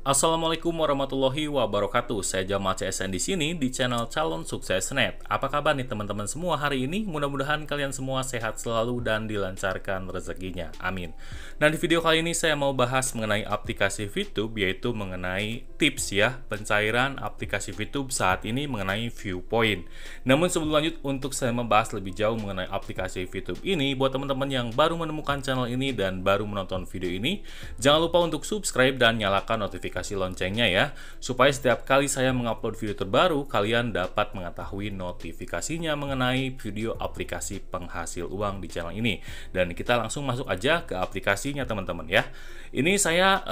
Assalamualaikum warahmatullahi wabarakatuh. Saya Jamal CSN di sini di channel Calon Sukses Net. Apa kabar nih teman-teman semua hari ini? Mudah-mudahan kalian semua sehat selalu dan dilancarkan rezekinya. Amin. Nah, di video kali ini saya mau bahas mengenai aplikasi VTube, yaitu mengenai tips ya pencairan aplikasi VTube saat ini mengenai Viewpoint. Namun sebelum lanjut, untuk saya membahas lebih jauh mengenai aplikasi VTube ini, buat teman-teman yang baru menemukan channel ini dan baru menonton video ini, jangan lupa untuk subscribe dan nyalakan notifikasi loncengnya ya, supaya setiap kali saya mengupload video terbaru, kalian dapat mengetahui notifikasinya mengenai video aplikasi penghasil uang di channel ini. Dan kita langsung masuk aja ke aplikasinya teman-teman ya. Ini saya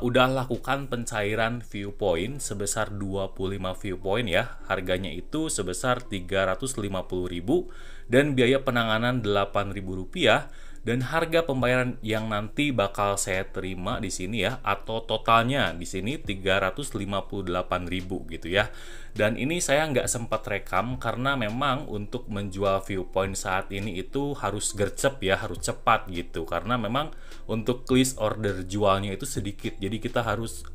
udah lakukan pencairan Viewpoint sebesar 25 Viewpoint ya. Harganya itu sebesar 350.000 dan biaya penanganan Rp8.000. Dan harga pembayaran yang nanti bakal saya terima di sini ya, atau totalnya di sini 358.000 gitu ya. Dan ini saya nggak sempat rekam karena memang untuk menjual Viewpoint saat ini itu harus gercep ya, harus cepat gitu. Karena memang untuk list order jualnya itu sedikit, jadi kita harus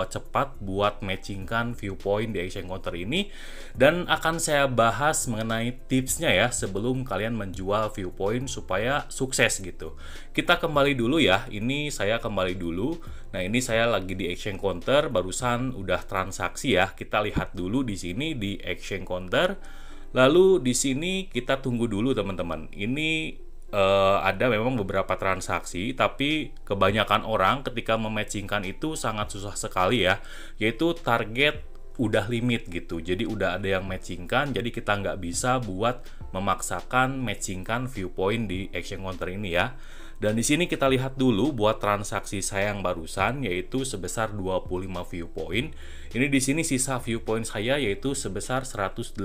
cepat buat matchingkan Viewpoint di exchange counter ini. Dan akan saya bahas mengenai tipsnya ya sebelum kalian menjual Viewpoint supaya sukses gitu. Kita kembali dulu ya, ini saya kembali dulu. Nah, ini saya lagi di exchange counter, barusan udah transaksi ya. Kita lihat dulu di sini di exchange counter. Lalu di sini kita tunggu dulu teman-teman. Ini ada memang beberapa transaksi, tapi kebanyakan orang ketika mematchingkan itu sangat susah sekali ya, yaitu target udah limit gitu. Jadi udah ada yang matchingkan, jadi kita nggak bisa buat memaksakan matchingkan Viewpoint di exchange counter ini ya. Dan di sini kita lihat dulu buat transaksi saya yang barusan, yaitu sebesar 25 Viewpoint. Ini di sini sisa Viewpoint saya yaitu sebesar 185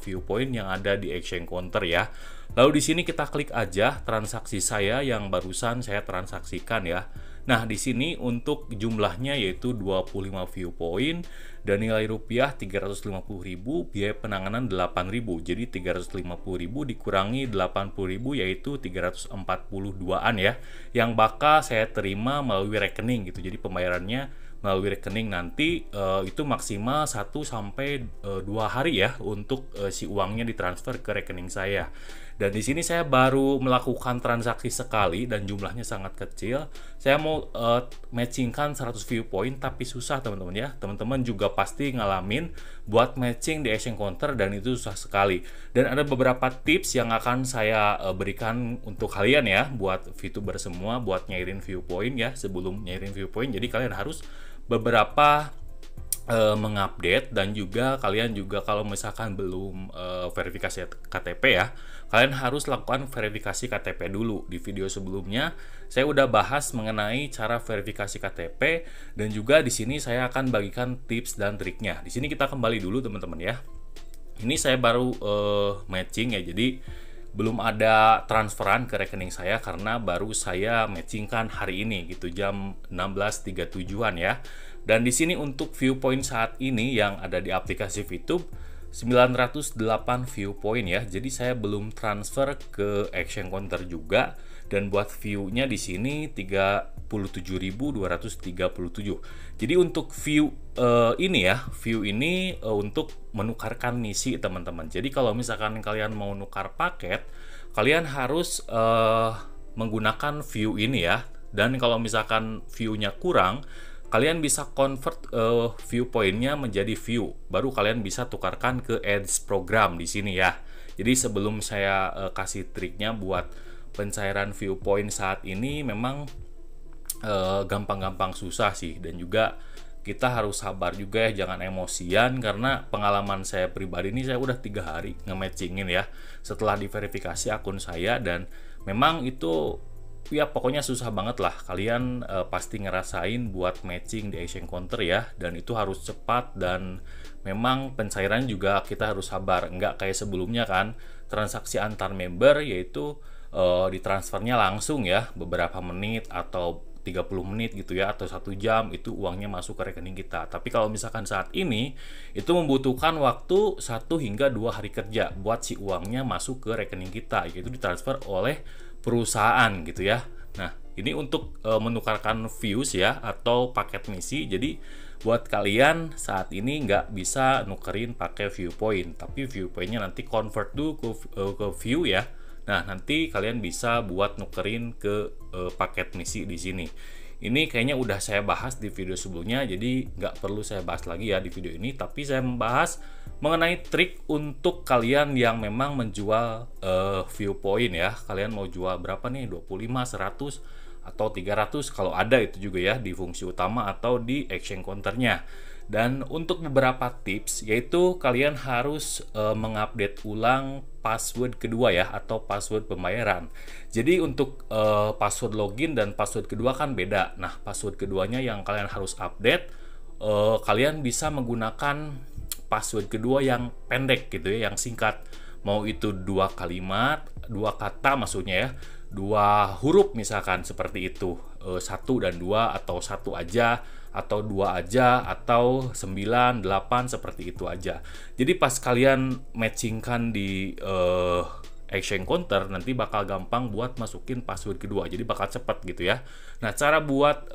Viewpoint yang ada di exchange counter ya. Lalu di sini kita klik aja transaksi saya yang barusan saya transaksikan ya. Nah, di sini untuk jumlahnya yaitu 25 Viewpoint dan nilai rupiah 350.000, biaya penanganan 8.000. Jadi 350.000 dikurangi 80.000 yaitu 342-an ya, yang bakal saya terima melalui rekening gitu. Jadi pembayarannya melalui rekening nanti itu maksimal 1 sampai 2 hari ya untuk si uangnya ditransfer ke rekening saya. Dan di sini saya baru melakukan transaksi sekali dan jumlahnya sangat kecil. Saya mau matchingkan 100 Viewpoint tapi susah teman-teman ya. Teman-teman juga pasti ngalamin buat matching di exchange counter dan itu susah sekali. Dan ada beberapa tips yang akan saya berikan untuk kalian ya, buat VTuber semua buat nyairin Viewpoint ya. Sebelum nyairin Viewpoint, jadi kalian harus beberapa mengupdate, dan juga kalian juga kalau misalkan belum verifikasi KTP ya, kalian harus lakukan verifikasi KTP dulu. Di video sebelumnya saya udah bahas mengenai cara verifikasi KTP, dan juga di sini saya akan bagikan tips dan triknya. Di sini kita kembali dulu teman-teman ya. Ini saya baru matching ya, jadi belum ada transferan ke rekening saya karena baru saya matchingkan hari ini gitu, jam 16.37-an ya. Dan di sini untuk Viewpoint saat ini yang ada di aplikasi VTube 908 Viewpoint ya. Jadi saya belum transfer ke exchange counter juga, dan buat view-nya di sini 37.237. Jadi untuk view ini ya, view ini untuk menukarkan misi teman-teman. Jadi kalau misalkan kalian mau nukar paket, kalian harus menggunakan view ini ya. Dan kalau misalkan view-nya kurang, kalian bisa convert Viewpoint-nya menjadi view, baru kalian bisa tukarkan ke Ads program di sini ya. Jadi sebelum saya kasih triknya buat pencairan Viewpoint saat ini, memang gampang-gampang susah sih, dan juga kita harus sabar juga ya, jangan emosian, karena pengalaman saya pribadi ini saya udah 3 hari nge-matchingin ya setelah diverifikasi akun saya, dan memang itu ya pokoknya susah banget lah. Kalian pasti ngerasain buat matching di exchange counter ya, dan itu harus cepat, dan memang pencairan juga kita harus sabar. Nggak kayak sebelumnya kan, transaksi antar member yaitu ditransfernya langsung ya, beberapa menit atau 30 menit gitu ya, atau 1 jam itu uangnya masuk ke rekening kita. Tapi kalau misalkan saat ini itu membutuhkan waktu 1 hingga 2 hari kerja buat si uangnya masuk ke rekening kita, yaitu ditransfer oleh perusahaan gitu ya. Nah, Ini untuk menukarkan views ya atau paket misi. Jadi buat kalian saat ini nggak bisa nukerin pakai viewpoint, tapi viewpointnya nanti convert dulu ke view ya. Nah, nanti kalian bisa buat nukerin ke paket misi di sini. Ini kayaknya udah saya bahas di video sebelumnya, jadi nggak perlu saya bahas lagi ya di video ini. Tapi saya membahas mengenai trik untuk kalian yang memang menjual viewpoint ya. Kalian mau jual berapa nih? 25, 100, atau 300 kalau ada itu juga ya di fungsi utama atau di action counternya. Dan untuk beberapa tips, yaitu kalian harus mengupdate ulang password kedua ya, atau password pembayaran. Jadi untuk password login dan password kedua kan beda. Nah, password keduanya yang kalian harus update, kalian bisa menggunakan password kedua yang pendek gitu ya, yang singkat. Mau itu 2 kalimat, 2 kata maksudnya ya, 2 huruf misalkan seperti itu, 1 dan 2, atau 1 aja, atau 2 aja, atau 9, 8, seperti itu aja. Jadi pas kalian matchingkan di action counter, nanti bakal gampang buat masukin password kedua, jadi bakal cepat gitu ya. Nah, cara buat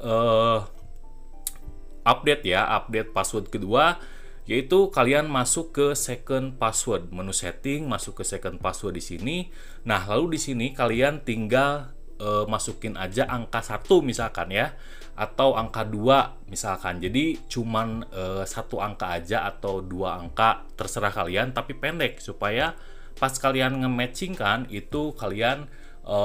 update password kedua, yaitu kalian masuk ke second password, menu setting, masuk ke second password di sini. Nah, lalu di sini kalian tinggal masukin aja angka 1 misalkan ya, atau angka 2 misalkan. Jadi cuman 1 angka aja atau 2 angka, terserah kalian, tapi pendek supaya pas kalian nge-matchingkan itu kalian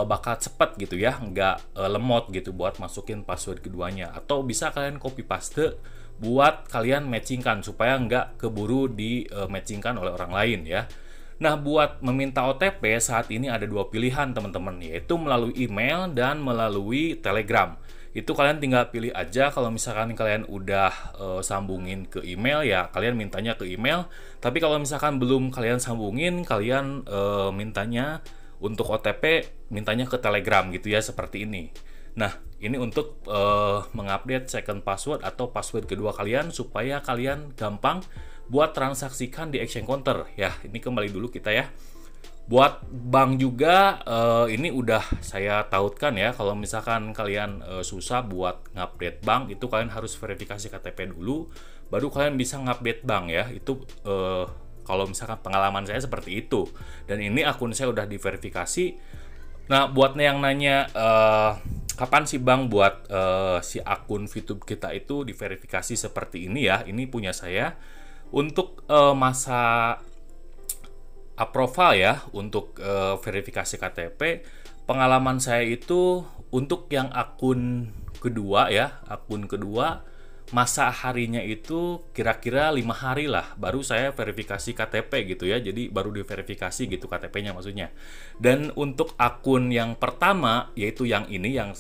bakal cepat gitu ya, nggak lemot gitu buat masukin password keduanya. Atau bisa kalian copy paste buat kalian matchingkan supaya nggak keburu di matchingkan oleh orang lain ya. Nah, buat meminta OTP saat ini ada 2 pilihan teman-teman, yaitu melalui email dan melalui Telegram. Itu kalian tinggal pilih aja. Kalau misalkan kalian udah sambungin ke email ya kalian mintanya ke email. Tapi kalau misalkan belum kalian sambungin, kalian mintanya untuk OTP mintanya ke Telegram gitu ya, seperti ini. Nah, ini untuk mengupdate second password atau password kedua kalian supaya kalian gampang buat transaksikan di action counter ya. Ini kembali dulu kita ya. Buat bank juga ini udah saya tautkan ya, kalau misalkan kalian susah buat ngupdate bank, itu kalian harus verifikasi KTP dulu baru kalian bisa ngupdate bank ya. Itu kalau misalkan pengalaman saya seperti itu, dan ini akun saya udah diverifikasi. Nah, buat yang nanya kapan sih Bang buat si akun VTube kita itu diverifikasi seperti ini ya, ini punya saya. Untuk masa approval ya, untuk verifikasi KTP, pengalaman saya itu untuk yang akun kedua ya, akun kedua masa harinya itu kira-kira 5 hari lah baru saya verifikasi KTP gitu ya, jadi baru diverifikasi gitu KTP-nya maksudnya. Dan untuk akun yang pertama, yaitu yang ini yang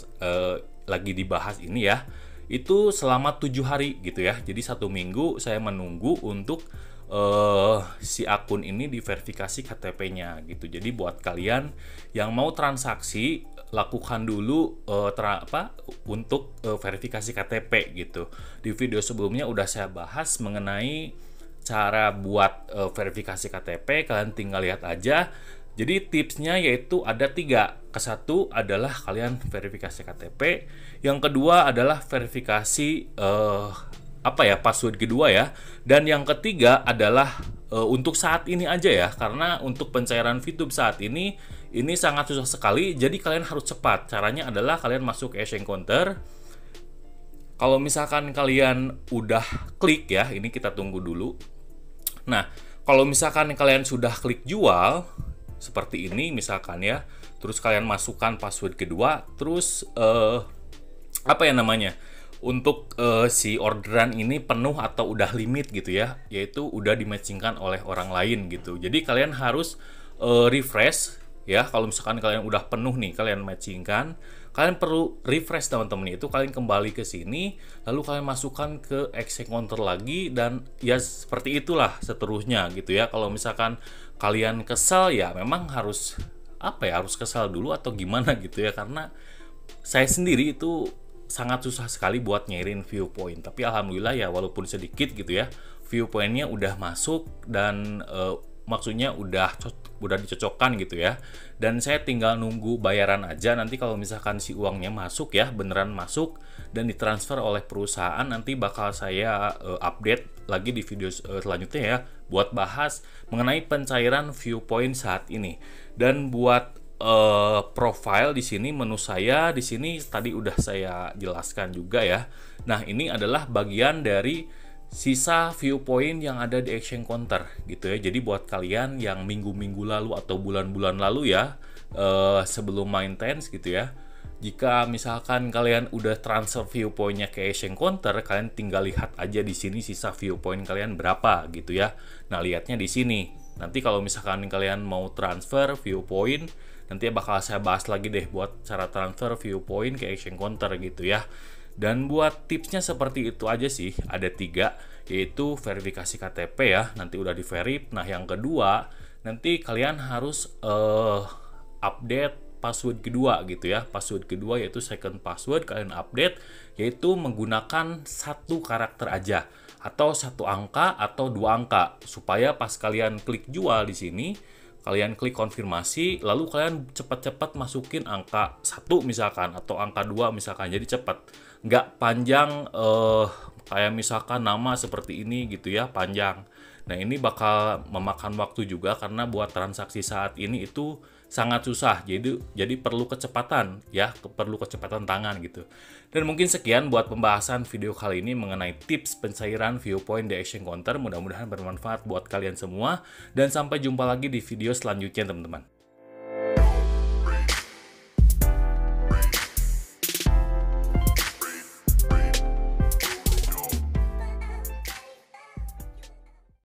lagi dibahas ini ya, itu selama 7 hari gitu ya, jadi 1 minggu saya menunggu untuk si akun ini diverifikasi KTP-nya gitu. Jadi buat kalian yang mau transaksi, lakukan dulu untuk verifikasi KTP gitu. Di video sebelumnya udah saya bahas mengenai cara buat verifikasi KTP, kalian tinggal lihat aja. Jadi tipsnya yaitu ada 3. Ke-1 adalah kalian verifikasi KTP, yang kedua adalah verifikasi password kedua ya, dan yang ketiga adalah untuk saat ini aja ya, karena untuk pencairan VTube saat ini sangat susah sekali, jadi kalian harus cepat. Caranya adalah kalian masuk ke action counter. Kalau misalkan kalian udah klik ya, ini kita tunggu dulu. Nah, kalau misalkan kalian sudah klik jual seperti ini misalkan ya, terus kalian masukkan password kedua, terus untuk si orderan ini penuh atau udah limit gitu ya, yaitu udah dimatchingkan oleh orang lain gitu. Jadi kalian harus refresh ya. Kalau misalkan kalian udah penuh nih, kalian matchingkan, kalian perlu refresh teman-teman. Itu kalian kembali ke sini, lalu kalian masukkan ke action counter lagi, dan ya seperti itulah seterusnya gitu ya. Kalau misalkan kalian kesal ya memang harus harus kesal dulu atau gimana gitu ya, karena saya sendiri itu sangat susah sekali buat nyairin viewpoint. Tapi alhamdulillah ya, walaupun sedikit gitu ya, viewpointnya udah masuk dan maksudnya udah dicocokkan gitu ya. Dan saya tinggal nunggu bayaran aja. Nanti kalau misalkan si uangnya masuk ya, beneran masuk dan ditransfer oleh perusahaan, nanti bakal saya update lagi di video selanjutnya ya, buat bahas mengenai pencairan Viewpoint saat ini. Dan buat profile di sini, menu saya di sini tadi udah saya jelaskan juga ya. Nah, ini adalah bagian dari sisa Viewpoint yang ada di Exchange Counter gitu ya. Jadi buat kalian yang minggu-minggu lalu atau bulan-bulan lalu ya, sebelum main TENS gitu ya, jika misalkan kalian udah transfer Viewpoint-nya ke Exchange Counter, kalian tinggal lihat aja di sini sisa Viewpoint kalian berapa gitu ya. Nah, lihatnya di sini. Nanti kalau misalkan kalian mau transfer Viewpoint, nanti bakal saya bahas lagi deh buat cara transfer Viewpoint ke Exchange Counter gitu ya. Dan buat tipsnya seperti itu aja sih, ada 3, yaitu verifikasi KTP ya, nanti udah di-verif. Nah, yang kedua, nanti kalian harus update password kedua gitu ya. Password kedua yaitu second password, kalian update, yaitu menggunakan 1 karakter aja, atau 1 angka atau 2 angka, supaya pas kalian klik jual di sini, kalian klik konfirmasi, lalu kalian cepat-cepat masukin angka 1 misalkan, atau angka 2 misalkan, jadi cepat. Nggak panjang, kayak misalkan nama seperti ini gitu ya, panjang. Nah, ini bakal memakan waktu juga, karena buat transaksi saat ini itu sangat susah, jadi perlu kecepatan ya, perlu kecepatan tangan gitu. Dan mungkin sekian buat pembahasan video kali ini mengenai tips pencairan Viewpoint di Exchange Counter. Mudah-mudahan bermanfaat buat kalian semua, dan sampai jumpa lagi di video selanjutnya teman-teman.